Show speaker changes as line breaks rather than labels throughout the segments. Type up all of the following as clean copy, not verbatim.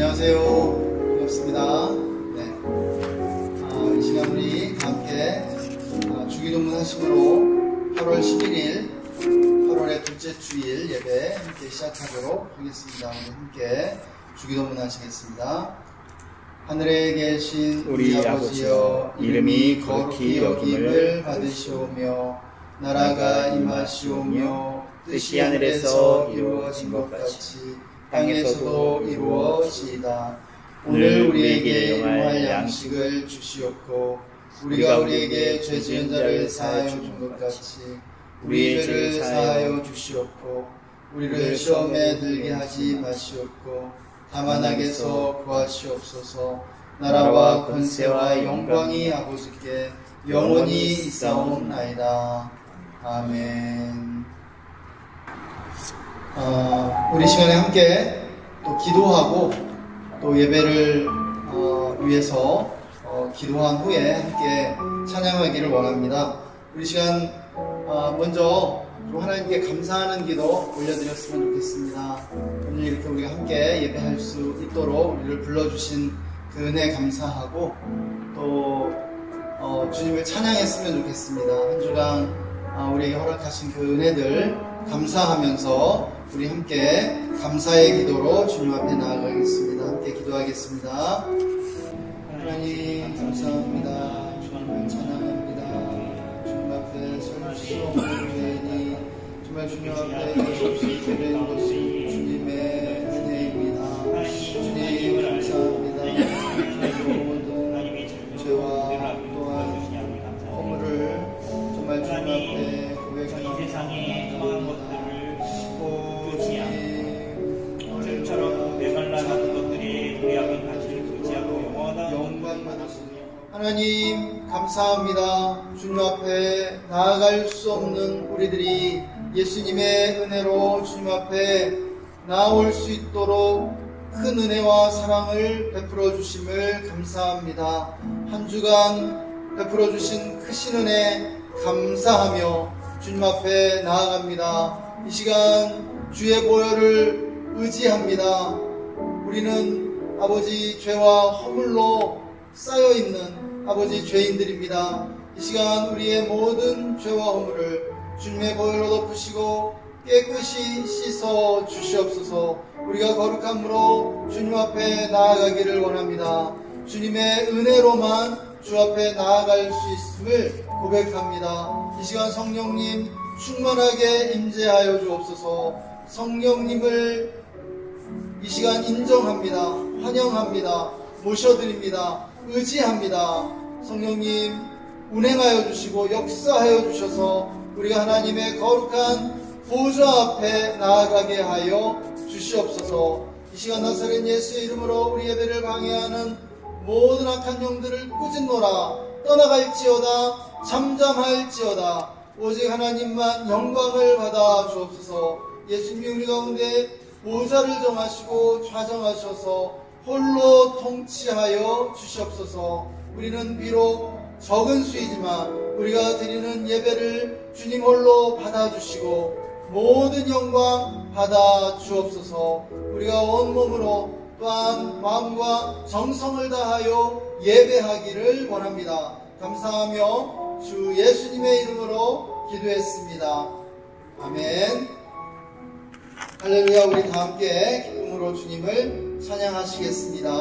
안녕하세요. 반갑습니다. 네. 이 시간 우리 함께 주기도문 하심으로 8월 11일 8월의 둘째 주일 예배 함께 시작하도록 하겠습니다. 우리 함께 주기도문 하시겠습니다. 하늘에 계신 우리 아버지여, 이름이 거룩히 여김을 받으시오며 나라가 임하시오며 뜻이 하늘에서 이루어진 것 같이 땅에서도 이루어지이다. 오늘 우리에게 용할 양식을 주시옵고 우리가 우리에게 죄 지은 자를 사하여 준 것 같이 우리의 죄를 사하여 주시옵고 우리를 시험에 들게 하지 마시옵고 다만 악에서 구하시옵소서. 나라와 권세와 영광이 아버지께 영원히 있사옵나이다. 아멘. 우리 시간에 함께 또 기도하고 또 예배를 위해서 기도한 후에 함께 찬양하기를 원합니다. 우리 시간 먼저 좀 하나님께 감사하는 기도 올려드렸으면 좋겠습니다. 오늘 이렇게 우리가 함께 예배할 수 있도록 우리를 불러주신 그 은혜 감사하고 또 주님을 찬양했으면 좋겠습니다. 한 주간 우리에게 허락하신 그 은혜들 감사하면서 우리 함께 감사의 기도로 주님 앞에 나아가겠습니다. 함께 기도하겠습니다. 하나님 감사합니다. 주님을 찬양합니다. 주님 앞에 설 수 없는 죄인이 정말 주님 앞에 없이 죄를 것이 주님의 은혜입니다. 주님 감사합니다. 주님의 모든 죄와 또한 허물을 정말 주님 앞에 고백하는 세상에 떠난 것들을 오늘처럼 메말라가는 것들이 우리 앞에 가치를 두지하고 영광 받으시니 하나님 감사합니다. 주님 앞에 나아갈 수 없는 우리들이 예수님의 은혜로 주님 앞에 나아올 수 있도록 큰 은혜와 사랑을 베풀어 주심을 감사합니다. 한 주간 베풀어 주신 크신 은혜 감사하며 주님 앞에 나아갑니다. 이 시간 주의 보혈을 의지합니다. 우리는 아버지 죄와 허물로 쌓여있는 아버지 죄인들입니다. 이 시간 우리의 모든 죄와 허물을 주님의 보혈로 덮으시고 깨끗이 씻어 주시옵소서. 우리가 거룩함으로 주님 앞에 나아가기를 원합니다. 주님의 은혜로만 주 앞에 나아갈 수 있음을 고백합니다. 이 시간 성령님 충만하게 임재하여 주옵소서. 성령님을 이 시간 인정합니다. 환영합니다. 모셔드립니다. 의지합니다. 성령님 운행하여 주시고 역사하여 주셔서 우리가 하나님의 거룩한 보좌 앞에 나아가게 하여 주시옵소서. 이 시간 나사렛 예수의 이름으로 우리 예배를 방해하는 모든 악한 영들을 꾸짖노라. 떠나갈지어다. 잠잠할지어다. 오직 하나님만 영광을 받아 주옵소서. 예수님이 우리 가운데 보좌를 정하시고 좌정하셔서 홀로 통치하여 주시옵소서. 우리는 비록 적은 수이지만 우리가 드리는 예배를 주님 홀로 받아주시고 모든 영광 받아 주옵소서. 우리가 온몸으로 또한 마음과 정성을 다하여 예배하기를 원합니다. 감사하며 주 예수님의 이름으로 기도했습니다. 아멘. 할렐루야. 우리 다 함께 기쁨으로 주님을 찬양하시겠습니다.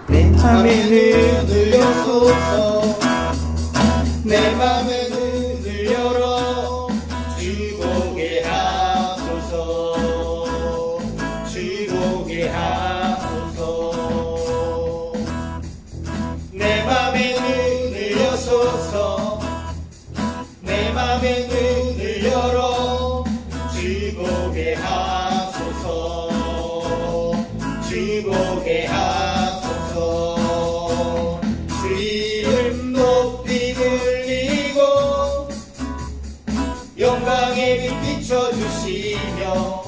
내 맘에 눈을 여소서. 내 맘에 눈을 열어 주 보게 하소서. 주 보게 하소서. 내 맘에 눈을 여소서. 내 맘에 눈을 열어 주 보게 하소서. 주 보게 하소서. 주 이름 높이 불리고 영광의 빛 비춰주시며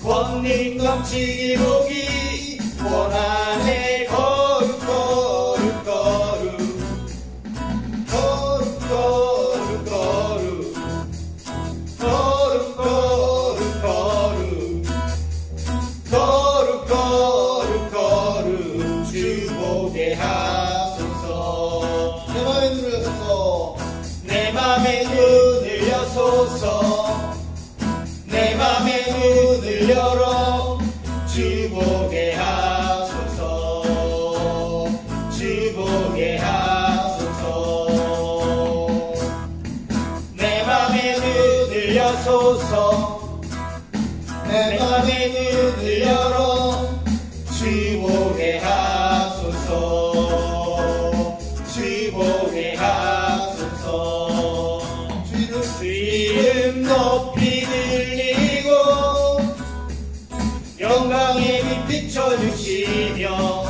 권능 넘치기 보기 원하네. 거룩 거룩 거룩 거룩 거룩 거룩 거룩 거룩 하소서. 내 맘의 눈을 열어 주 보게 하소서. 주 보게 하소서. 주 이름 높이 들리고 영광의 빛 비춰주시며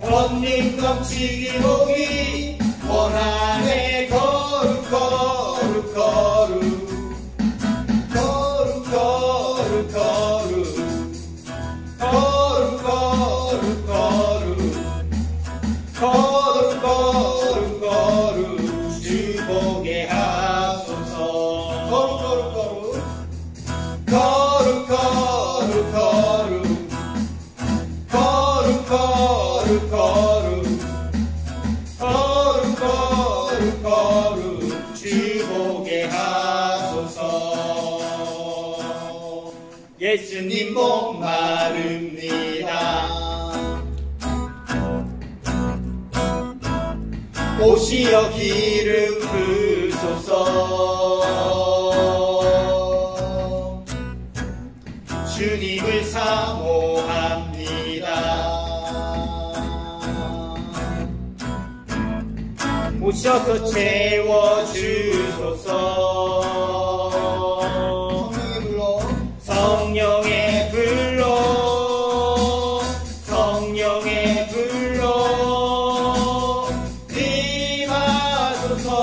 권능 넘치기 보기 원하네. 거룩 거룩 거룩 거룩 거룩 거룩 거룩 거룩 거룩 거룩 주 보게 하소서. 거룩 거룩 거룩 거룩 거룩 거룩 거룩 거룩 거룩 거룩 주 보게 하소서. 예수님 목마릅니다. 오시어 기름 부소서. 주님을 사모합니다. 오셔서 채워주소서. 성령의 불로 성령의 불로 임하소서.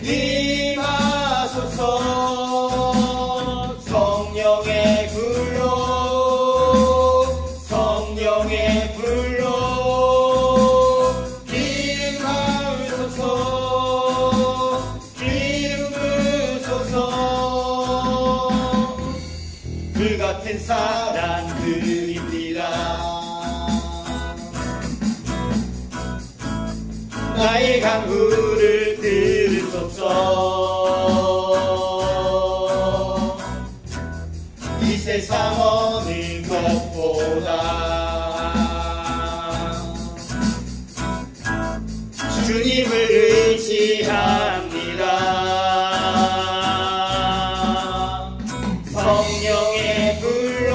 임하소서. 성령의 불로 성령의 불로 기름 부으소서. 기름 부으소서. 불같은 사랑들입니다. 나의 간구를 들으소서. 이 세상 어느 것보다 주님을 의지합니다. 성령의 불로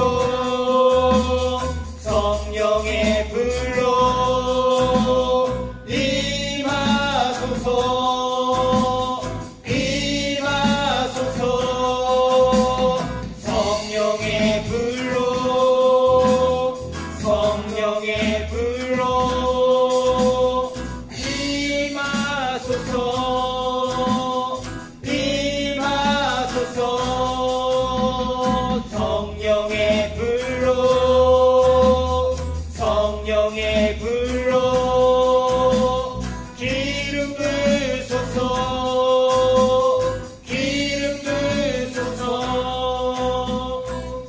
성령의 불로 임하소서. 임하소서. 성령의 불로 성령의 불로 임하소서. 임하소서. 성령의 불로 성령의 불로 기름 부으소서. 기름 부으소서.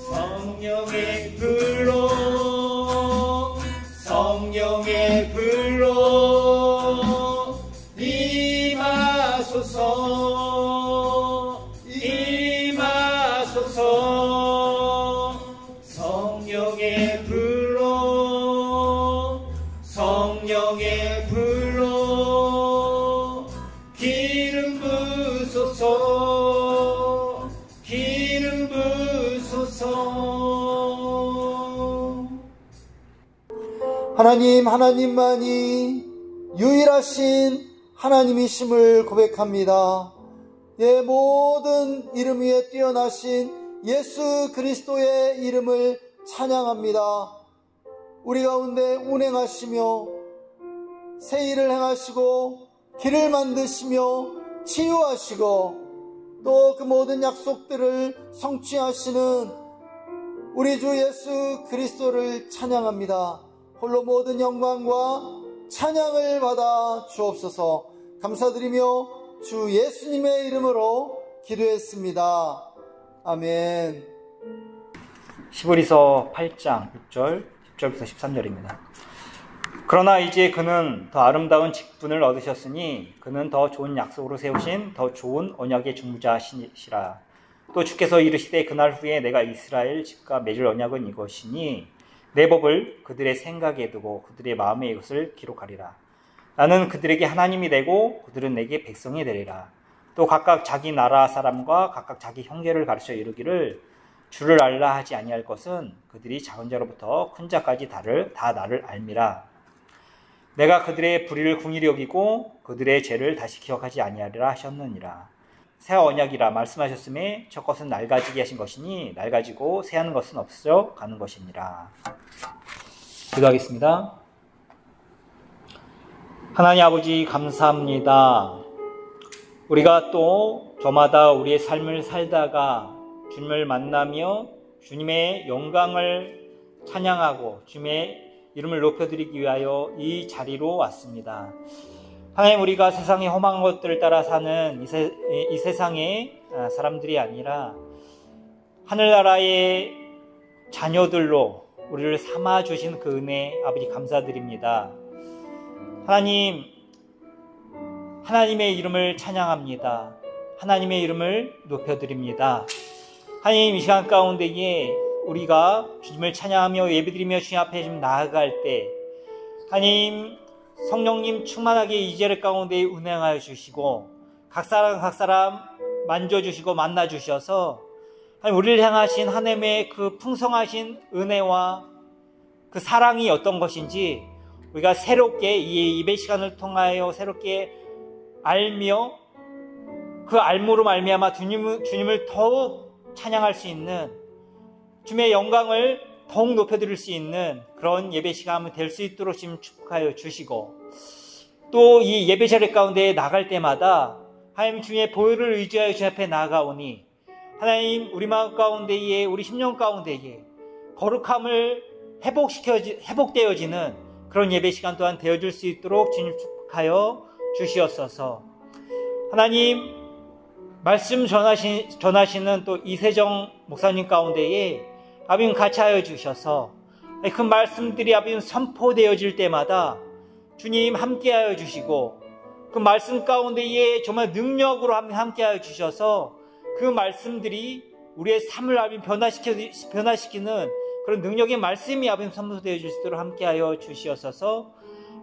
성령의 불로 성령의 불로 임하소서. 임하소서. 성령의 불로 성령의 불로 기름 부으소서. 기름 부으소서.
하나님, 하나님만이 유일하신 하나님이심을 고백합니다. 예, 모든 이름 위에 뛰어나신 예수 그리스도의 이름을 찬양합니다. 우리 가운데 운행하시며 새 일을 행하시고 길을 만드시며 치유하시고 또 그 모든 약속들을 성취하시는 우리 주 예수 그리스도를 찬양합니다. 홀로 모든 영광과 찬양을 받아 주옵소서. 감사드리며 주 예수님의 이름으로 기도했습니다. 아멘.
히브리서 8장 6절 10절부터 13절입니다. 그러나 이제 그는 더 아름다운 직분을 얻으셨으니 그는 더 좋은 약속으로 세우신 더 좋은 언약의 중보자시라. 또 주께서 이르시되 그날 후에 내가 이스라엘 집과 맺을 언약은 이것이니 내 법을 그들의 생각에 두고 그들의 마음에 이것을 기록하리라. 나는 그들에게 하나님이 되고 그들은 내게 백성이 되리라. 또 각각 자기 나라 사람과 각각 자기 형제를 가르쳐 이르기를 주를 알라 하지 아니할 것은 그들이 작은 자로부터 큰 자까지 다 나를 알미라. 내가 그들의 불의를 궁일히 여기고 그들의 죄를 다시 기억하지 아니하리라 하셨느니라. 새 언약이라 말씀하셨음에 첫 것은 낡아지게 하신 것이니 낡아지고 새하는 것은 없어 가는 것이니라. 기도하겠습니다. 하나님 아버지 감사합니다. 우리가 또 저마다 우리의 삶을 살다가 주님을 만나며 주님의 영광을 찬양하고 주님의 이름을 높여드리기 위하여 이 자리로 왔습니다. 하나님, 우리가 세상의 험한 것들을 따라 사는 이 세상의 사람들이 아니라 하늘나라의 자녀들로 우리를 삼아주신 그 은혜 아버지 감사드립니다. 하나님, 하나님의 이름을 찬양합니다. 하나님의 이름을 높여드립니다. 하나님, 이 시간 가운데에 우리가 주님을 찬양하며 예배드리며 주님 앞에 좀 나아갈 때 하나님 성령님 충만하게 이 자리 가운데 운행하여 주시고 각 사람 만져주시고 만나주셔서 하나님 우리를 향하신 하나님의 그 풍성하신 은혜와 그 사랑이 어떤 것인지 우리가 새롭게 이 예배 시간을 통하여 새롭게 알며 그 알므로 말미암아 주님을 더욱 찬양할 수 있는 주님의 영광을 더욱 높여드릴 수 있는 그런 예배 시간이 될 수 있도록 지금 축복하여 주시고 또 이 예배 자리 가운데 나갈 때마다 하나님 주님의 보혈을 의지하여 주 앞에 나아가오니 하나님 우리 마음 가운데에 우리 심령 가운데에 거룩함을 회복되어지는 그런 예배 시간 또한 되어줄 수 있도록 주님 축복하여 주시옵소서. 하나님 말씀 전하시는 또 이세정 목사님 가운데에 아버님 같이 하여 주셔서 그 말씀들이 아버님 선포되어질 때마다 주님 함께하여 주시고 그 말씀 가운데에 정말 능력으로 함께하여 주셔서 그 말씀들이 우리의 삶을 아버님 변화시키는 그런 능력의 말씀이 아버님 선포되어질 수 있도록 함께하여 주시옵소서.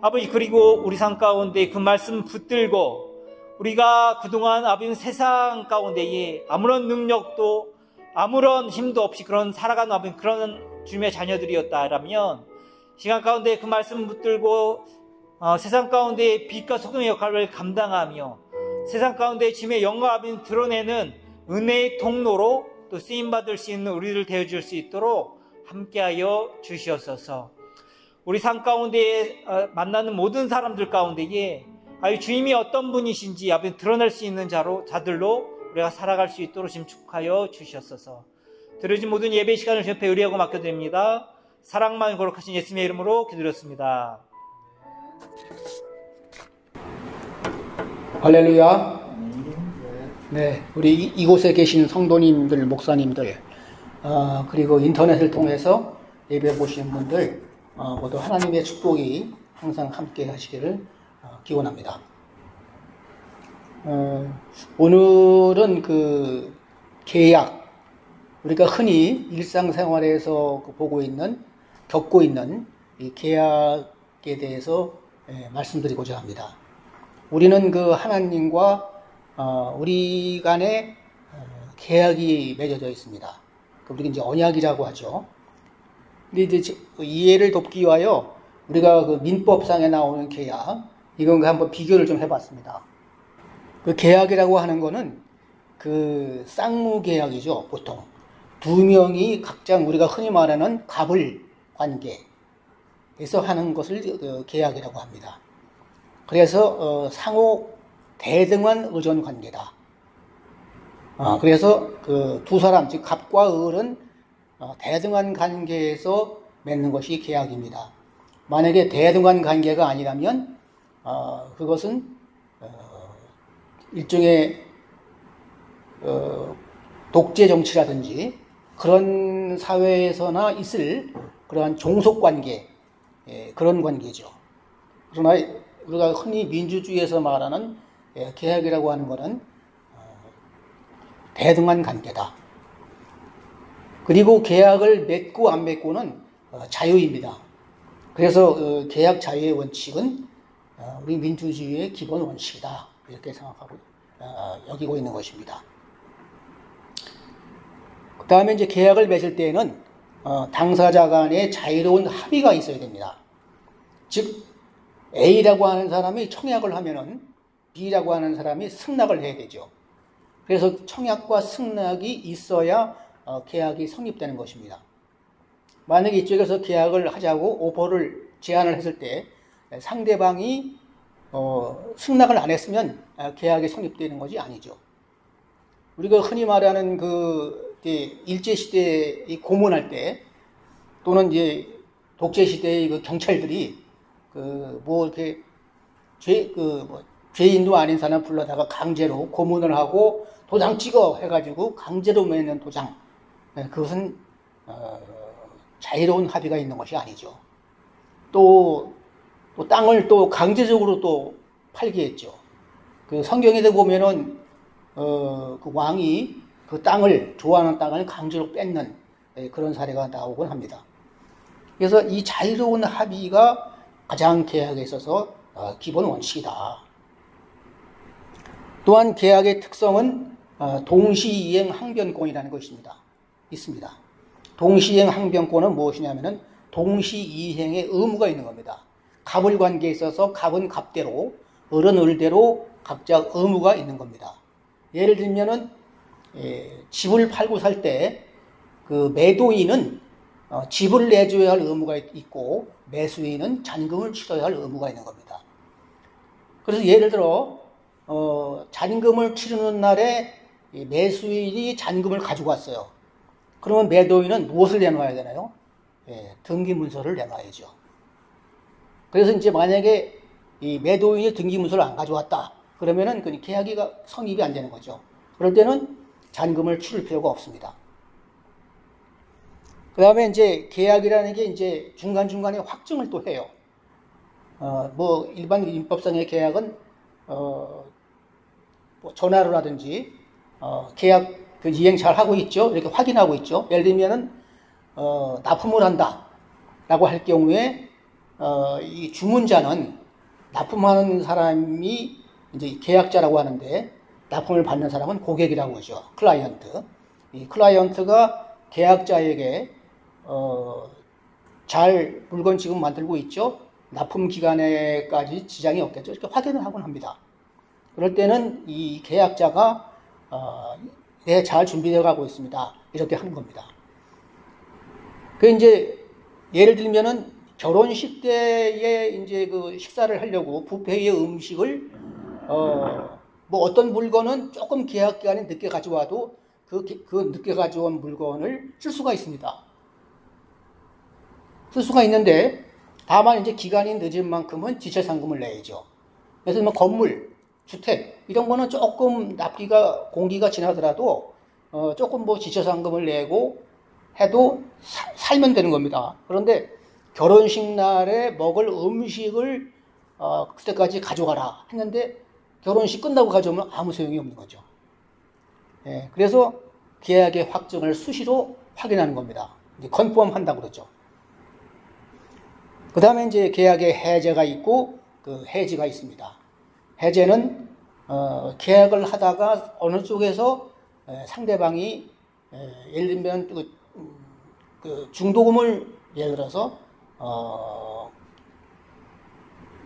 아버지 그리고 우리 삶 가운데 그 말씀 붙들고 우리가 그동안 아버님 세상 가운데에 아무런 능력도 아무런 힘도 없이 그런 살아가는 아버님 그런 주님의 자녀들이었다라면 시간 가운데 그 말씀 붙들고 세상 가운데 빛과 소금의 역할을 감당하며 세상 가운데 주님의 영광 아버님 드러내는 은혜의 통로로 또 쓰임받을 수 있는 우리를 되어줄 수 있도록 함께하여 주시옵소서. 우리 삶 가운데 만나는 모든 사람들 가운데에 주님이 어떤 분이신지 아버님 드러낼 수 있는 자들로 우리가 살아갈 수 있도록 지금 축하여 주시옵소서. 드려진 모든 예배 시간을 주님 앞에 의뢰하고 맡겨드립니다. 사랑만 거룩하신 예수님의 이름으로 기도드렸습니다.
할렐루야. 네, 우리 이곳에 계신 성도님들, 목사님들, 그리고 인터넷을 통해서 예배 보시는 분들 모두 하나님의 축복이 항상 함께 하시기를 기원합니다. 오늘은 그 계약, 우리가 흔히 일상생활에서 겪고 있는 이 계약에 대해서 말씀드리고자 합니다. 우리는 그 하나님과 우리 간에 계약이 맺어져 있습니다. 우리가 이제 언약이라고 하죠. 근데 이제 이해를 돕기 위하여 우리가 그 민법상에 나오는 계약, 이건 한번 비교를 좀 해봤습니다. 그 계약이라고 하는 거는 그 쌍무 계약이죠. 보통 두 명이 각자 우리가 흔히 말하는 갑을 관계에서 하는 것을 계약이라고 합니다. 그래서 상호 대등한 의존 관계다. 그래서 그 두 사람, 즉 갑과 을은 대등한 관계에서 맺는 것이 계약입니다. 만약에 대등한 관계가 아니라면 그것은 일종의 독재 정치라든지 그런 사회에서나 있을 그러한 종속관계, 그런 관계죠. 그러나 우리가 흔히 민주주의에서 말하는 계약이라고 하는 것은 대등한 관계다. 그리고 계약을 맺고 안 맺고는 자유입니다. 그래서 계약 자유의 원칙은 우리 민주주의의 기본 원칙이다. 이렇게 생각하고 여기고 있는 것입니다. 그 다음에 이제 계약을 맺을 때에는 당사자 간의 자유로운 합의가 있어야 됩니다. 즉 A라고 하는 사람이 청약을 하면은 B라고 하는 사람이 승낙을 해야 되죠. 그래서 청약과 승낙이 있어야 계약이 성립되는 것입니다. 만약에 이쪽에서 계약을 하자고 오퍼를 제안을 했을 때 상대방이 승낙을 안 했으면 계약이 성립되는 것이 아니죠. 우리가 흔히 말하는 일제시대에 고문할 때 또는 이제 독재시대의 그 경찰들이 이렇게 죄인도 아닌 사람 불러다가 강제로 고문을 하고 도장 찍어 해가지고 강제로 맺는 도장, 그것은 자유로운 합의가 있는 것이 아니죠. 또 땅을 또 강제적으로 또 팔게 했죠. 그 성경에도 보면은 그 왕이 그 땅을 좋아하는 땅을 강제로 뺏는 그런 사례가 나오곤 합니다. 그래서 이 자유로운 합의가 가장 계약에 있어서 기본 원칙이다. 또한 계약의 특성은 동시이행 항변권이라는 것이 있습니다. 동시이행 항변권은 무엇이냐면은 동시이행의 의무가 있는 겁니다. 갑을 관계에 있어서 갑은 갑대로, 을은 을대로 각자 의무가 있는 겁니다. 예를 들면은 집을 팔고 살 때 그 매도인은 집을 내줘야 할 의무가 있고 매수인은 잔금을 치러야 할 의무가 있는 겁니다. 그래서 예를 들어 잔금을 치르는 날에 매수인이 잔금을 가지고 왔어요. 그러면 매도인은 무엇을 내놔야 되나요? 등기문서를 내놔야죠. 그래서 이제 만약에 이 매도인이 등기문서를 안 가져왔다 그러면은 그 계약이 성립이 안 되는 거죠. 그럴 때는 잔금을 치를 필요가 없습니다. 그 다음에 이제 계약이라는 게 이제 중간중간에 확정을 또 해요. 일반 민법상의 계약은, 전화로라든지, 계약 이행 잘 하고 있죠? 이렇게 확인하고 있죠? 예를 들면은, 납품을 한다. 라고 할 경우에, 이 주문자는 납품하는 사람이 이제 계약자라고 하는데, 납품을 받는 사람은 고객이라고 하죠. 클라이언트. 이 클라이언트가 계약자에게 잘 물건 지금 만들고 있죠. 납품 기간에까지 지장이 없겠죠. 이렇게 확인을 하곤 합니다. 그럴 때는 이 계약자가 잘 준비되어 가고 있습니다. 이렇게 하는 겁니다. 그 이제 예를 들면은 결혼식 때에 이제 그 식사를 하려고 뷔페의 음식을 어떤 물건은 조금 계약 기간이 늦게 가져와도 그 늦게 가져온 물건을 쓸 수가 있습니다. 쓸 수가 있는데 다만 이제 기간이 늦은 만큼은 지체상금을 내야죠. 그래서 건물, 주택 이런 거는 조금 납기가 공기가 지나더라도 조금 지체상금을 내고 해도 살면 되는 겁니다. 그런데 결혼식 날에 먹을 음식을 그때까지 가져가라 했는데 결혼식 끝나고 가져오면 아무 소용이 없는 거죠. 그래서 계약의 확정을 수시로 확인하는 겁니다. 이제 컨펌한다고 그러죠. 그 다음에 이제 계약의 해제가 있고 그 해지가 있습니다. 해제는 계약을 하다가 어느 쪽에서 상대방이 예를 들면 그 중도금을 예를 들어서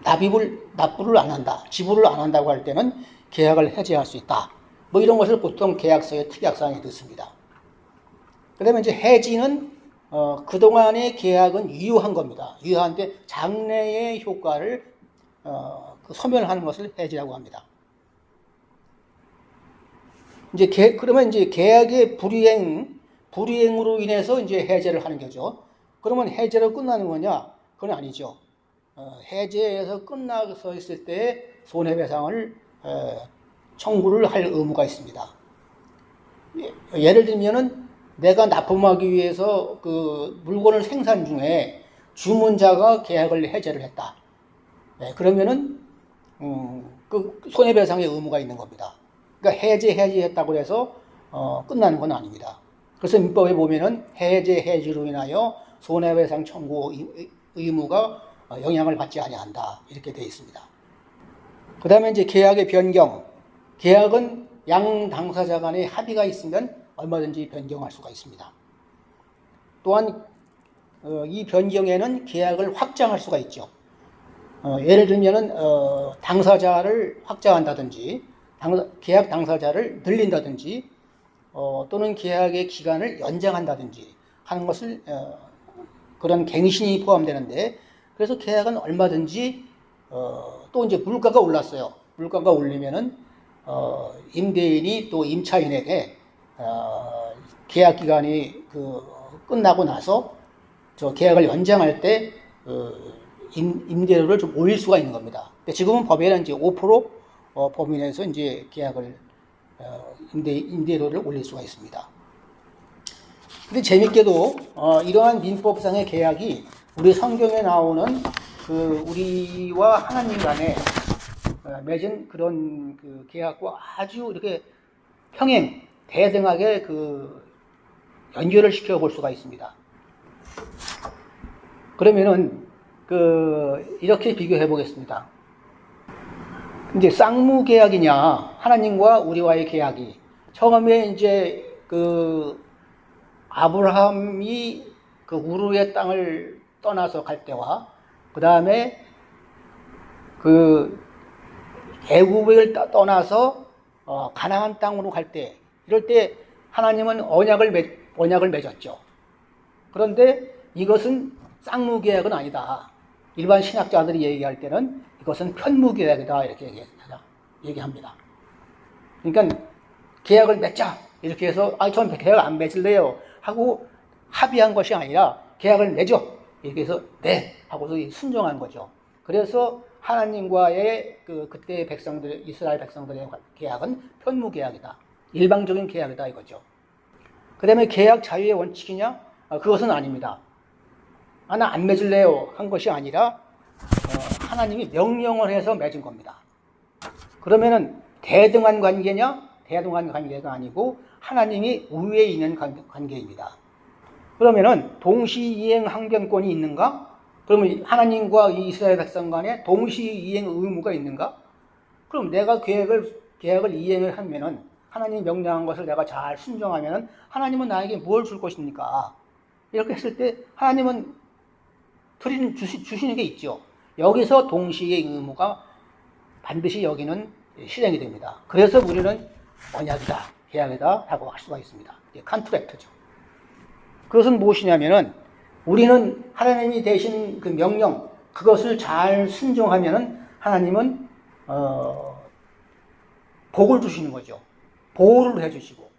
납부를 안 한다, 지불을 안 한다고 할 때는 계약을 해제할 수 있다. 이런 것을 보통 계약서의 특약사항에 넣습니다. 그 다음에 이제 해지는 그동안의 계약은 유효한 겁니다. 유효한데 장래의 효과를 소멸하는 것을 해지라고 합니다. 그러면 이제 계약의 불이행으로 인해서 이제 해제를 하는 거죠. 그러면 해제로 끝나는 거냐? 그건 아니죠. 해제에서 끝나서 있을 때 손해배상을 청구를 할 의무가 있습니다. 예를 들면은 내가 납품하기 위해서 그 물건을 생산 중에 주문자가 계약을 해제를 했다. 그러면은 그 손해배상의 의무가 있는 겁니다. 그러니까 해제했다고 해서 끝나는 건 아닙니다. 그래서 민법에 보면은 해지로 인하여 손해배상 청구 의무가 영향을 받지 아니한다 이렇게 되어 있습니다. 그 다음에 이제 계약의 변경, 계약은 양 당사자 간의 합의가 있으면 얼마든지 변경할 수가 있습니다. 또한 이 변경에는 계약을 확장할 수가 있죠. 예를 들면은 당사자를 확장한다든지 계약 당사자를 늘린다든지 또는 계약의 기간을 연장한다든지 하는 것을 그런 갱신이 포함되는데, 그래서 계약은 얼마든지 또 이제 물가가 올랐어요. 물가가 올리면은 임대인이 또 임차인에게 계약 기간이 끝나고 나서 저 계약을 연장할 때 임대료를 좀 올릴 수가 있는 겁니다. 근데 지금은 법에는 이제 5% 범위 내에서 이제 계약을 임대료를 올릴 수가 있습니다. 근데 재밌게도 이러한 민법상의 계약이 우리 성경에 나오는 우리와 하나님 간에 맺은 그런 계약과 아주 이렇게 평행 대등하게 연결을 시켜 볼 수가 있습니다. 그러면은 이렇게 비교해 보겠습니다. 이제 쌍무 계약이냐, 하나님과 우리와의 계약이, 처음에 이제 아브라함이 우르의 땅을 떠나서 갈 때와 그 다음에 애굽을 떠나서 가나안 땅으로 갈 때, 이럴 때 하나님은 언약을 맺었죠. 그런데 이것은 쌍무 계약은 아니다. 일반 신학자들이 얘기할 때는 이것은 편무 계약이다 이렇게 얘기합니다. 그러니까 계약을 맺자 이렇게 해서 전 계약 안 맺을래요 하고 합의한 것이 아니라 계약을 맺어 이렇게 해서 네 하고서 순종한 거죠. 그래서 하나님과의 그때 이스라엘 백성들의 계약은 편무 계약이다, 일방적인 계약이다 이거죠. 그 다음에 계약 자유의 원칙이냐? 그것은 아닙니다. 나 안 맺을래요 한 것이 아니라 하나님이 명령을 해서 맺은 겁니다. 그러면은 대등한 관계냐? 대등한 관계가 아니고 하나님이 우위에 있는 관계입니다. 그러면은 동시이행 항변권이 있는가? 그러면 하나님과 이스라엘 백성 간에 동시이행 의무가 있는가? 그럼 내가 계약을 이행을 하면은, 하나님이 명령한 것을 내가 잘 순종하면은 하나님은 나에게 뭘 줄 것입니까? 이렇게 했을 때 하나님은 주시는 게 있죠. 여기서 동시의 의무가 반드시 여기는 실행이 됩니다. 그래서 우리는 언약이다, 계약이다 라고 할 수가 있습니다. 컨트랙트죠. 그것은 무엇이냐면은, 우리는 하나님이 대신 그 명령, 그것을 잘 순종하면은 하나님은 복을 주시는 거죠. 보호를 해주시고,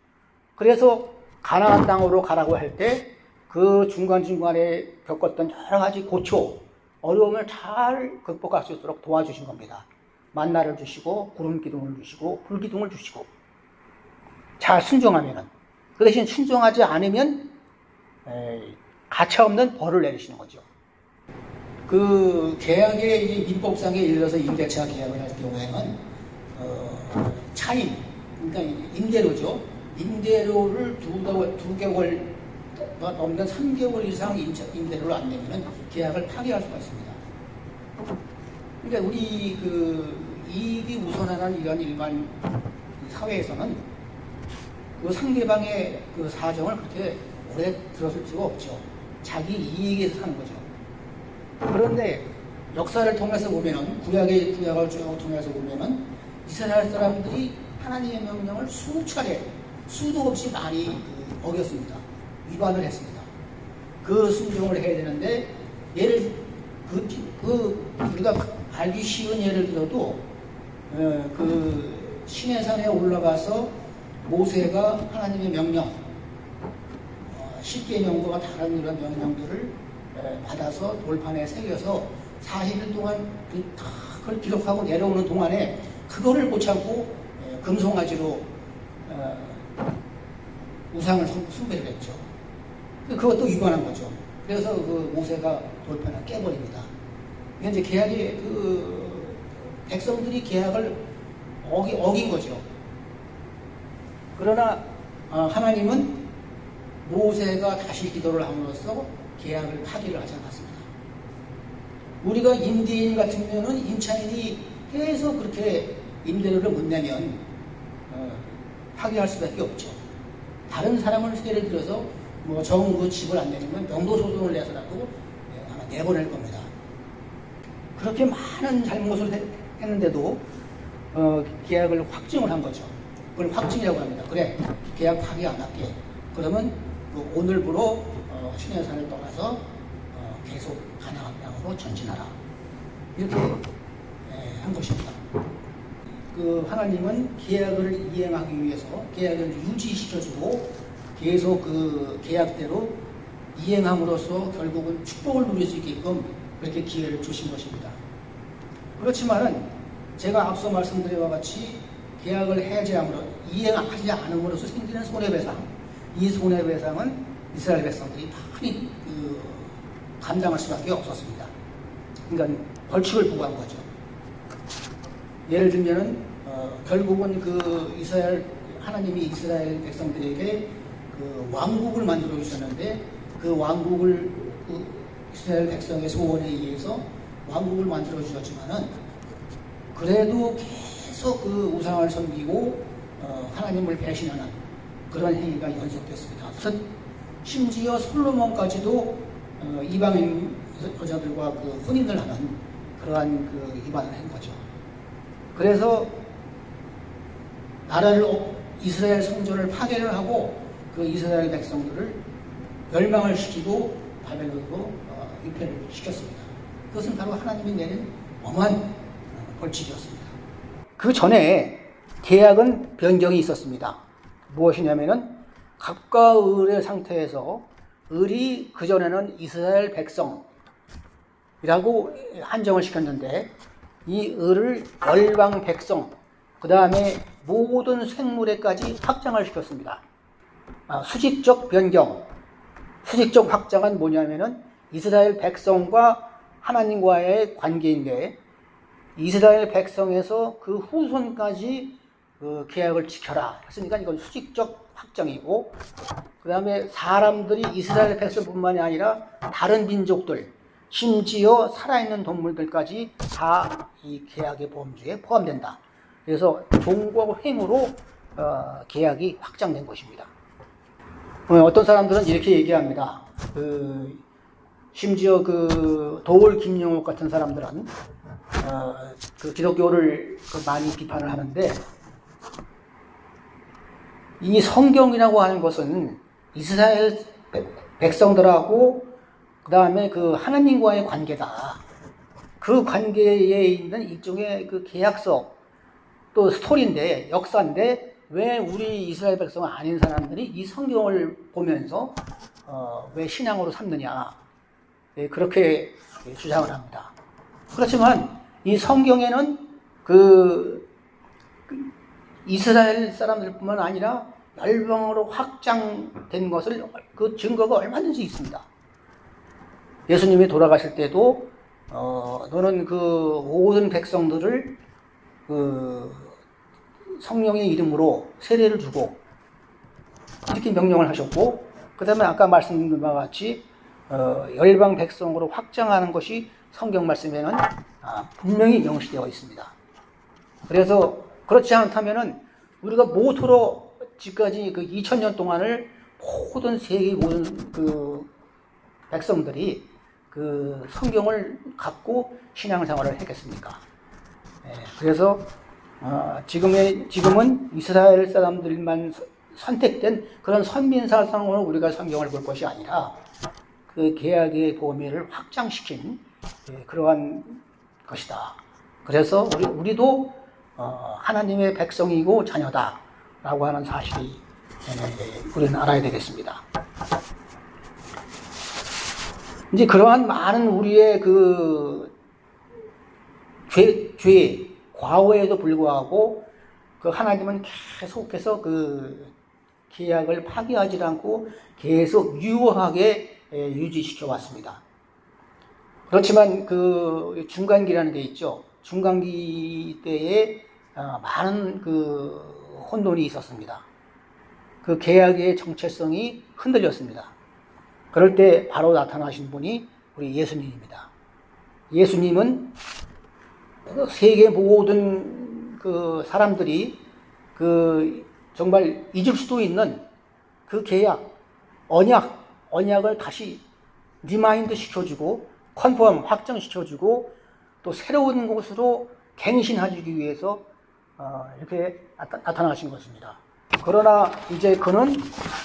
그래서 가나안 땅으로 가라고 할 때 그 중간중간에 겪었던 여러 가지 고초, 어려움을 잘 극복할 수 있도록 도와주신 겁니다. 만나를 주시고 구름 기둥을 주시고 불 기둥을 주시고, 잘 순종하면은. 그 대신 순종하지 않으면 가차없는 벌을 내리시는 거죠. 계약의 민법상에 예를 들어서 임대차 계약을 할 경우에는 차임, 그러니까 임대료죠. 임대료를 두 개월 넘는 3개월 이상 임대료를 안 내면은 계약을 파기할 수가 있습니다. 그러니까 우리 이익이 우선하는 이런 일반 사회에서는 상대방의 사정을 그렇게 오래 들었을 필요가 없죠. 자기 이익에서 사는 거죠. 그런데 역사를 통해서 보면은, 구약을 쭉 통해서 보면은 이스라엘 사람들이 하나님의 명령을 수차례 수도 없이 많이 어겼습니다. 위반을 했습니다. 순종을 해야 되는데, 우리가 알기 쉬운 예를 들어도 시내산에 올라가서 모세가 하나님의 명령, 10계명과 다른 이런 명령들을 받아서 돌판에 새겨서 40일 동안 그걸 기록하고 내려오는 동안에 그거를 못 참고 금송아지로 우상을 숭배를 했죠. 그것도 위반한 거죠. 그래서 모세가 돌판을 깨버립니다. 이제 계약이 백성들이 계약을 어긴 거죠. 그러나 하나님은 모세가 다시 기도를 함으로써 계약을 파기를 하지 않았습니다. 우리가 임대인 같으면은 임차인이 계속 그렇게 임대료를 못 내면 파기할 수밖에 없죠. 다른 사람을 예를 들어서 뭐 정부 집을 안 내리면 명도소송을 내서라도 아마 내보낼 겁니다. 그렇게 많은 잘못을 했는데도 계약을 확정을 한 거죠. 그걸 확정이라고 합니다. 그래, 계약 파기 안 할게. 그러면 오늘부로 신해산을 떠나서 계속 가나안 땅으로 전진하라. 이렇게 한 것입니다. 그 하나님은 계약을 이행하기 위해서 계약을 유지시켜주고 계속 그 계약대로 이행함으로써 결국은 축복을 누릴 수 있게끔 그렇게 기회를 주신 것입니다. 그렇지만은 제가 앞서 말씀드린 바와 같이 계약을 해제함으로 이행하지 않음으로써 생기는 손해배상, 이 손해배상은 이스라엘 백성들이 많이 감당할 수밖에 없었습니다. 그러니까 벌칙을 부과한 거죠. 예를 들면은 결국은 그 하나님이 이스라엘 백성들에게 그 왕국을 만들어 주셨는데 그 왕국을 이스라엘 백성의 소원에 의해서 왕국을 만들어 주셨지만은 그래도 계속 그 우상을 섬기고 하나님을 배신하는 그런 행위가 연속됐습니다. 심지어 솔로몬까지도 이방인 여자들과 그 혼인을 하는 그러한 그 위반을 한 거죠. 그래서 이스라엘 성전을 파괴를 하고 그 이스라엘 백성들을 멸망을 시키고 바벨론으로 유폐를 시켰습니다. 그것은 바로 하나님이 내린 엄한 벌칙이었습니다. 그 전에 계약은 변경이 있었습니다. 무엇이냐면은 갑과 을의 상태에서 을이 그전에는 이스라엘 백성이라고 한정을 시켰는데 이 을을 열방 백성, 그 다음에 모든 생물에까지 확장을 시켰습니다. 수직적 변경, 수직적 확장은 뭐냐면은 이스라엘 백성과 하나님과의 관계인데 이스라엘 백성에서 그 후손까지 그 계약을 지켜라 했으니까 이건 수직적 확장이고, 그 다음에 사람들이 이스라엘 백성뿐만이 아니라 다른 민족들, 심지어 살아있는 동물들까지 다 이 계약의 범주에 포함된다. 그래서 종과 횡으로 계약이 확장된 것입니다. 어떤 사람들은 이렇게 얘기합니다. 심지어 그 도올 김영옥 같은 사람들은 그 기독교를 많이 비판을 하는데, 이 성경이라고 하는 것은 이스라엘 백성들하고 그 다음에 그 하나님과의 관계다. 그 관계에 있는 일종의 그 계약서 또 스토리인데, 역사인데 왜 우리 이스라엘 백성 아닌 사람들이 이 성경을 보면서 왜 신앙으로 삼느냐, 그렇게 주장을 합니다. 그렇지만 이 성경에는 그 이스라엘 사람들뿐만 아니라 열방으로 확장된 것을 그 증거가 얼마든지 있습니다. 예수님이 돌아가실 때도 너는 그 모든 백성들을 그 성령의 이름으로 세례를 주고 이렇게 명령을 하셨고, 그 다음에 아까 말씀드린 바와 같이 열방 백성으로 확장하는 것이 성경 말씀에는 분명히 명시되어 있습니다. 그래서 그렇지 않다면은 우리가 모토로 지금까지 그 2000년 동안을 모든 세계 모든 그 백성들이 그 성경을 갖고 신앙생활을 했겠습니까? 그래서 지금은 이스라엘 사람들만 선택된 그런 선민사상으로 우리가 성경을 볼 것이 아니라 그 계약의 범위를 확장시킨 그러한 것이다. 그래서 우리도 하나님의 백성이고 자녀다라고 하는 사실이 우리는 알아야 되겠습니다. 이제 그러한 많은 우리의 그 죄, 과오에도 불구하고 그 하나님은 계속해서 그 계약을 파기하지 않고 계속 유효하게 유지시켜 왔습니다. 그렇지만 그 중간기라는 게 있죠. 중간기 때에 많은 그 혼돈이 있었습니다. 그 계약의 정체성이 흔들렸습니다. 그럴 때 바로 나타나신 분이 우리 예수님입니다. 예수님은 세계 모든 그 사람들이 정말 잊을 수도 있는 그 계약, 언약을 다시 리마인드 시켜주고 컨펌, 확정시켜주고 또 새로운 곳으로 갱신하기 위해서 이렇게 나타나신 것입니다. 그러나 이제 그는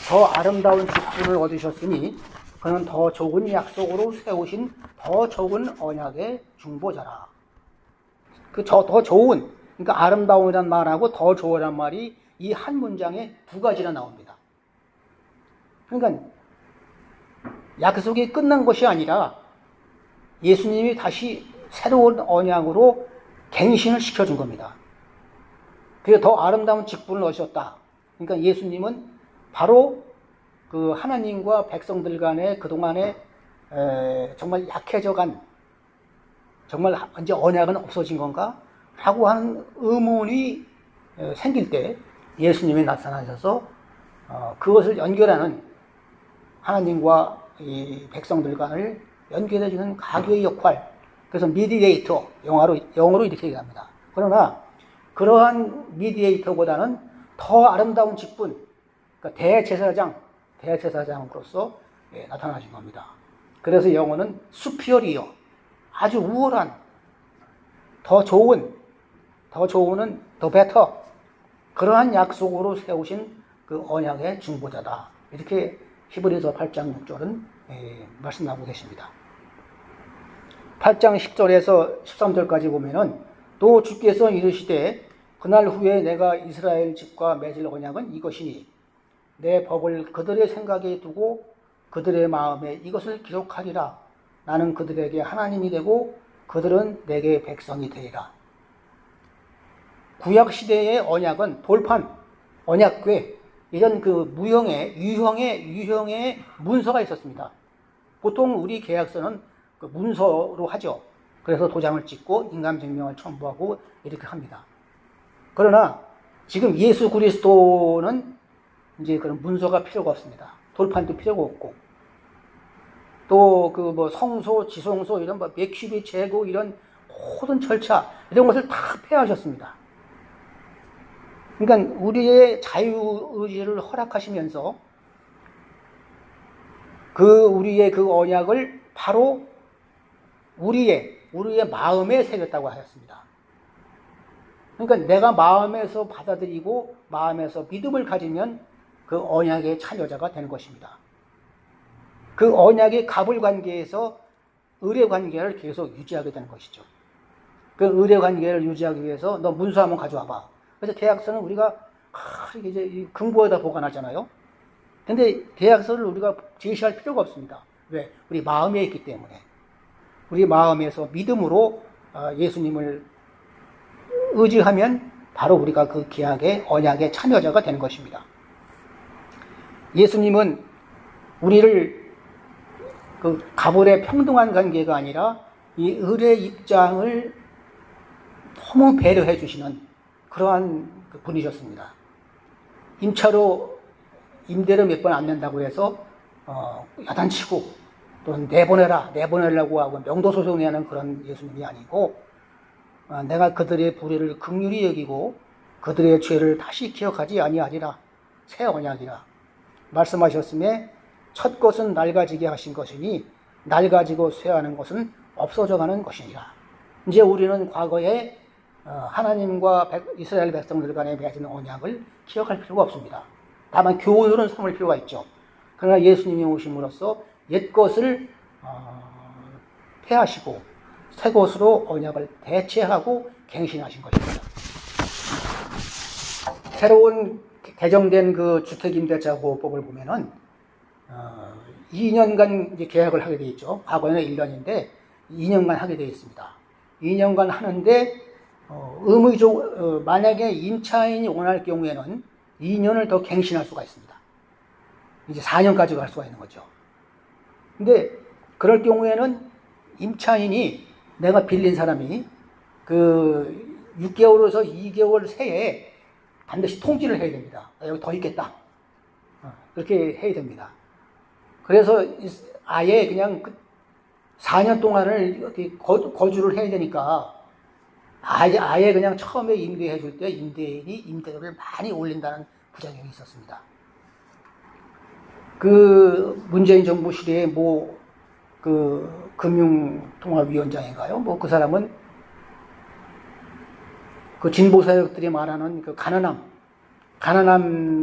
더 아름다운 직분을 얻으셨으니 그는 더 좋은 약속으로 세우신 더 좋은 언약의 중보자라. 더 좋은, 그러니까 아름다움이란 말하고 더 좋으란 말이 이 한 문장에 두 가지나 나옵니다. 그러니까 약속이 끝난 것이 아니라 예수님이 다시 새로운 언약으로 갱신을 시켜준 겁니다. 그래서 더 아름다운 직분을 얻으셨다. 그러니까 예수님은 바로 그 하나님과 백성들 간에 그동안에 정말 약해져간, 정말 이제 언약은 없어진 건가? 라고 하는 의문이 생길 때 예수님이 나타나셔서 그것을 연결하는, 하나님과 이 백성들 간을 연결해주는 가교의 역할, 그래서 미디에이터, 영어로 이렇게 얘기합니다. 그러나 그러한 미디에이터보다는 더 아름다운 직분, 그러니까 대제사장으로서 나타나신 겁니다. 그래서 영어는 superior, 아주 우월한, 더 좋은, 더 better, 그러한 약속으로 세우신 그 언약의 중보자다. 이렇게 히브리서 8장 6절은 말씀하고 계십니다. 8장 10절에서 13절까지 보면은 또 주께서 이르시되 그날 후에 내가 이스라엘 집과 맺을 언약은 이것이니 내 법을 그들의 생각에 두고 그들의 마음에 이것을 기록하리라. 나는 그들에게 하나님이 되고 그들은 내게 백성이 되리라. 구약시대의 언약은 돌판, 언약궤, 이런 그 유형의 문서가 있었습니다. 보통 우리 계약서는 그 문서로 하죠. 그래서 도장을 찍고 인감증명을 첨부하고 이렇게 합니다. 그러나 지금 예수 그리스도는 이제 그런 문서가 필요가 없습니다. 돌판도 필요가 없고, 또 그 뭐 성소, 지성소 이런 뭐 맥큐비 제고 이런 모든 절차 이런 것을 다 폐하셨습니다. 그러니까 우리의 자유의지를 허락하시면서 우리의 그 언약을 바로 우리의 마음에 새겼다고 하였습니다. 그러니까 내가 마음에서 받아들이고 마음에서 믿음을 가지면 그 언약의 참여자가 되는 것입니다. 그 언약의 갑을 관계에서 의뢰 관계를 계속 유지하게 되는 것이죠. 그 의뢰 관계를 유지하기 위해서 너 문서 한번 가져와봐. 그래서 계약서는 우리가 이제 금고에다 보관하잖아요. 근데 계약서를 우리가 제시할 필요가 없습니다. 왜? 우리 마음에 있기 때문에. 우리 마음에서 믿음으로 예수님을 의지하면 바로 우리가 그 계약의 언약의 참여자가 되는 것입니다. 예수님은 우리를 그 가불의 평등한 관계가 아니라 이 을의 입장을 너무 배려해 주시는 그러한 분이셨습니다. 임차로 임대료 몇 번 안 낸다고 해서 야단치고 또 내보내려고 하고 명도소송하는 그런 예수님이 아니고, 내가 그들의 불의를 긍휼히 여기고 그들의 죄를 다시 기억하지 아니하리라. 새 언약이라 말씀하셨음에 첫 것은 낡아지게 하신 것이니 낡아지고 쇠하는 것은 없어져 가는 것이니라. 이제 우리는 과거에 하나님과 이스라엘 백성들 간에 맺은 언약을 기억할 필요가 없습니다. 다만 교훈으로는 삼을 필요가 있죠. 그러나 예수님이 오심으로써 옛 것을 폐하시고 새 것으로 언약을 대체하고 갱신하신 것입니다. 새로운 개정된 그 주택임대차보호법을 보면은 2년간 이제 계약을 하게 되어 있죠. 과거에는 1년인데 2년간 하게 되어 있습니다. 2년간 하는데 만약에 임차인이 원할 경우에는 2년을 더 갱신할 수가 있습니다. 이제 4년까지 갈 수가 있는 거죠. 근데 그럴 경우에는 임차인이, 내가 빌린 사람이 그 6개월에서 2개월 새에 반드시 통지를 해야 됩니다. 여기 더 있겠다. 그렇게 해야 됩니다. 그래서 아예 그냥 4년 동안을 거주를 해야 되니까 아예 그냥 처음에 임대해 줄 때 임대인이 임대료를 많이 올린다는 부작용이 있었습니다. 그 문재인 정부 시대에 그 금융통화위원장인가요? 그 사람은 그 진보 세력들이 말하는 그 가난한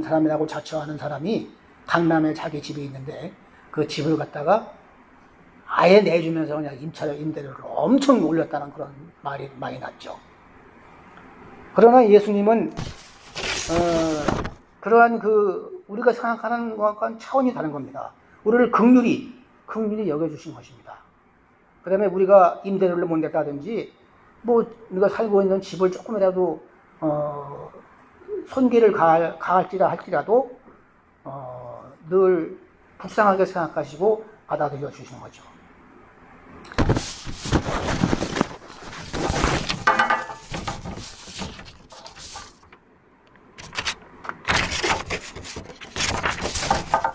사람이라고 자처하는 사람이 강남에 자기 집이 있는데 그 집을 갖다가 아예 내주면서 그냥 임대료를 엄청 올렸다는 그런 말이 많이 났죠. 그러나 예수님은 그러한 우리가 생각하는 것과는 차원이 다른 겁니다. 우리를 긍휼히 여겨주신 것입니다. 그 다음에 우리가 임대료를 못 냈다든지 우리가 살고 있는 집을 조금이라도 손길을 할지라도 늘 불쌍하게 생각하시고 받아들여 주시는 거죠.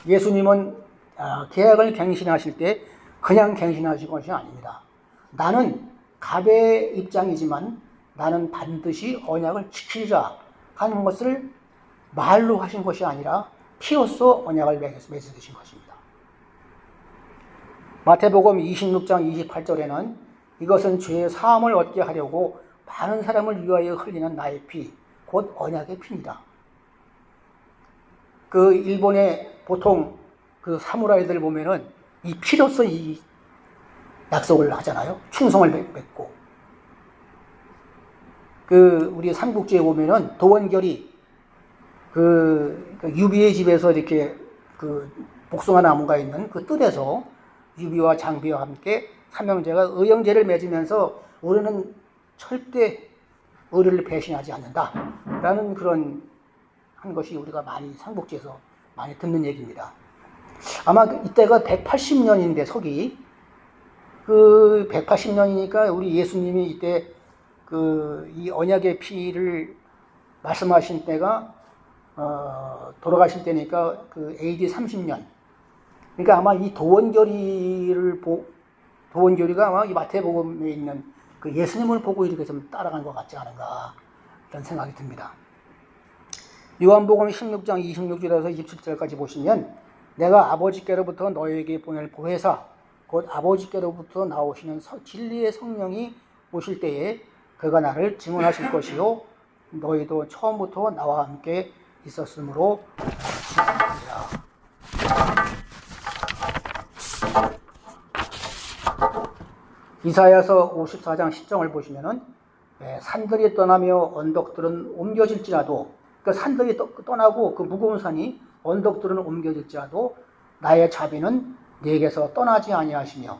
예수님은 계약을 갱신하실 때 그냥 갱신하신 것이 아닙니다. 나는 갑의 입장이지만 나는 반드시 언약을 지키리라 하는 것을 말로 하신 것이 아니라 피로써 언약을 맺으신 것입니다. 마태복음 26장 28절에는 이것은 죄의 사함을 얻게 하려고 많은 사람을 위하여 흘리는 나의 피, 곧 언약의 피입니다. 그 일본의 보통 그 사무라이들 보면은 이 피로써 이 약속을 하잖아요. 충성을 맺고. 우리 삼국지에 보면은 도원결이 그 유비의 집에서 이렇게 그 복숭아 나무가 있는 그 뜰에서 유비와 장비와 함께 삼형제가 의형제를 맺으면서 우리는 절대 의리를 배신하지 않는다 라는 그런 한 것이 우리가 많이 삼국지에서 많이 듣는 얘기입니다. 아마 이때가 180년인데 서기 그 180년이니까 우리 예수님이 이때 이 언약의 피를 말씀하신 때가 돌아가실 때니까 그 AD 30년. 그러니까 아마 이 도원결이가 아마 이 마태복음에 있는 그 예수님을 보고 이렇게 좀 따라간 것 같지 않은가 이런 생각이 듭니다. 요한복음 16장 26절에서 27절까지 보시면 내가 아버지께로부터 너에게 보낼 보혜사 곧 아버지께로부터 나오시는 진리의 성령이 오실 때에 그가 나를 증언하실 것이요 너희도 처음부터 나와 함께 있었으므로 증언하리라. 이사야서 54장 10절을 보시면은 산들이 떠나며 언덕들은 옮겨질지라도 그러니까 산들이 떠나고 그 무거운 산이 언덕들은 옮겨질지라도 나의 자비는 네게서 떠나지 아니하시며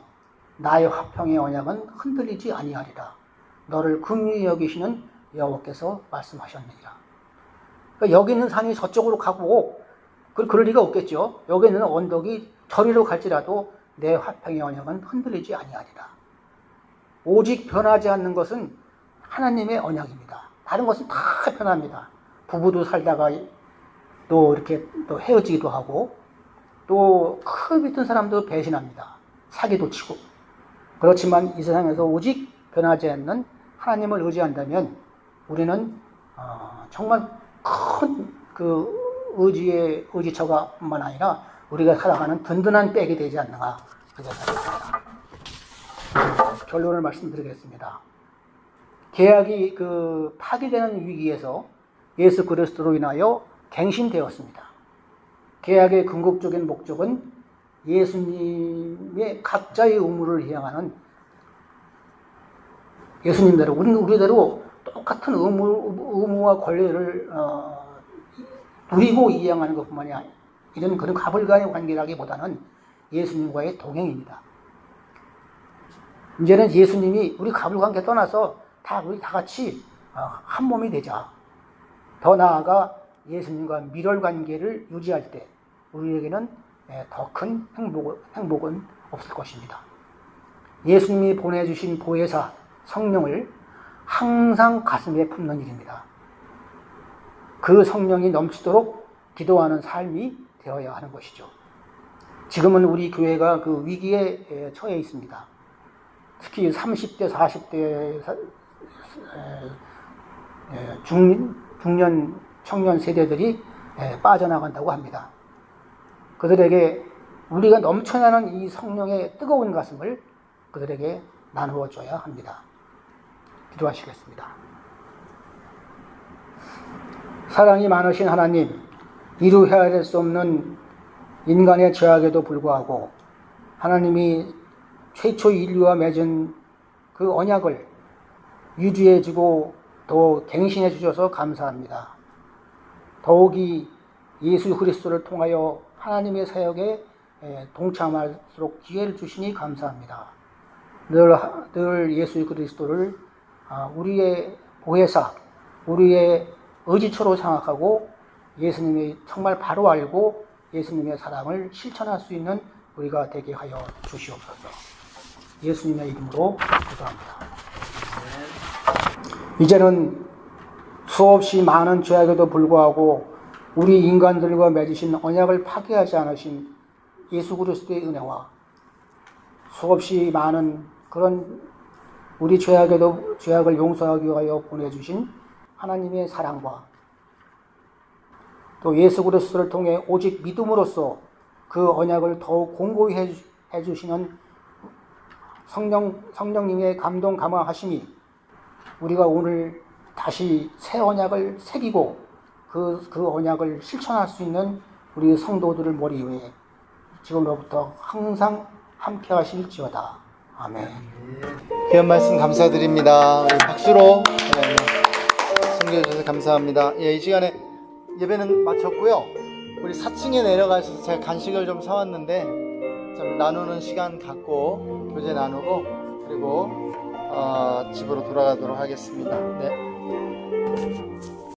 나의 화평의 언약은 흔들리지 아니하리라. 너를 긍휼히 여기시는 여호와께서 말씀하셨느니라. 그러니까 여기 있는 산이 저쪽으로 가고 그럴 리가 없겠죠. 여기 있는 언덕이 저리로 갈지라도 내 화평의 언약은 흔들리지 아니하리라. 오직 변하지 않는 것은 하나님의 언약입니다. 다른 것은 다 변합니다. 부부도 살다가 또 이렇게 또 헤어지기도 하고 또 큰 믿던 사람도 배신합니다. 사기도 치고. 그렇지만 이 세상에서 오직 변하지 않는 하나님을 의지한다면 우리는 정말 큰 그 의지처가 뿐만 아니라 우리가 살아가는 든든한 백이 되지 않는가 그렇게 생각합니다. 결론을 말씀드리겠습니다. 계약이 파기되는 위기에서 예수 그리스도로 인하여 갱신되었습니다. 계약의 궁극적인 목적은 예수님의 각자의 의무를 향하는 예수님대로 우리대로 똑같은 의무와 권리를 누리고 이행하는 것뿐만이 아니라 이런 그런 가불간의 관계라기보다는 예수님과의 동행입니다. 이제는 예수님이 우리 가불관계 떠나서 우리 다 같이 한 몸이 되자. 더 나아가 예수님과 밀월관계를 유지할 때 우리에게는 더 큰 행복은 없을 것입니다. 예수님이 보내주신 보혜사 성령을 항상 가슴에 품는 일입니다. 그 성령이 넘치도록 기도하는 삶이 되어야 하는 것이죠. 지금은 우리 교회가 그 위기에 처해 있습니다. 특히 30대, 40대 중년 청년 세대들이 빠져나간다고 합니다. 그들에게 우리가 넘쳐나는 이 성령의 뜨거운 가슴을 그들에게 나누어 줘야 합니다. 기도하시겠습니다. 사랑이 많으신 하나님, 이루 헤아릴 수 없는 인간의 죄악에도 불구하고 하나님이 최초 인류와 맺은 그 언약을 유지해주고 더 갱신해 주셔서 감사합니다. 더욱이 예수 그리스도를 통하여 하나님의 사역에 동참할수록 기회를 주시니 감사합니다. 늘 예수 그리스도를 우리의 보혜사, 우리의 의지처로 생각하고 예수님이 정말 바로 알고 예수님의 사랑을 실천할 수 있는 우리가 되게 하여 주시옵소서. 예수님의 이름으로 기도합니다. 이제는 수없이 많은 죄악에도 불구하고 우리 인간들과 맺으신 언약을 파괴하지 않으신 예수 그리스도의 은혜와 수없이 많은 그런 우리 죄악을 용서하기 위하여 보내주신 하나님의 사랑과 또 예수 그리스도를 통해 오직 믿음으로써 그 언약을 더욱 공고히 해주시는 성령님의 감동 감화하심이 우리가 오늘 다시 새 언약을 새기고 그 언약을 실천할 수 있는 우리 성도들을 머리 위에 지금로부터 항상 함께 하실지어다. 아멘.
귀한 말씀 감사드립니다. 우리 박수로 섬겨 주셔서 감사합니다. 이 시간에 예배는 마쳤고요. 우리 4층에 내려가셔서 제가 간식을 좀 사왔는데 좀 나누는 시간 갖고 교제 나누고 그리고 집으로 돌아가도록 하겠습니다. 네.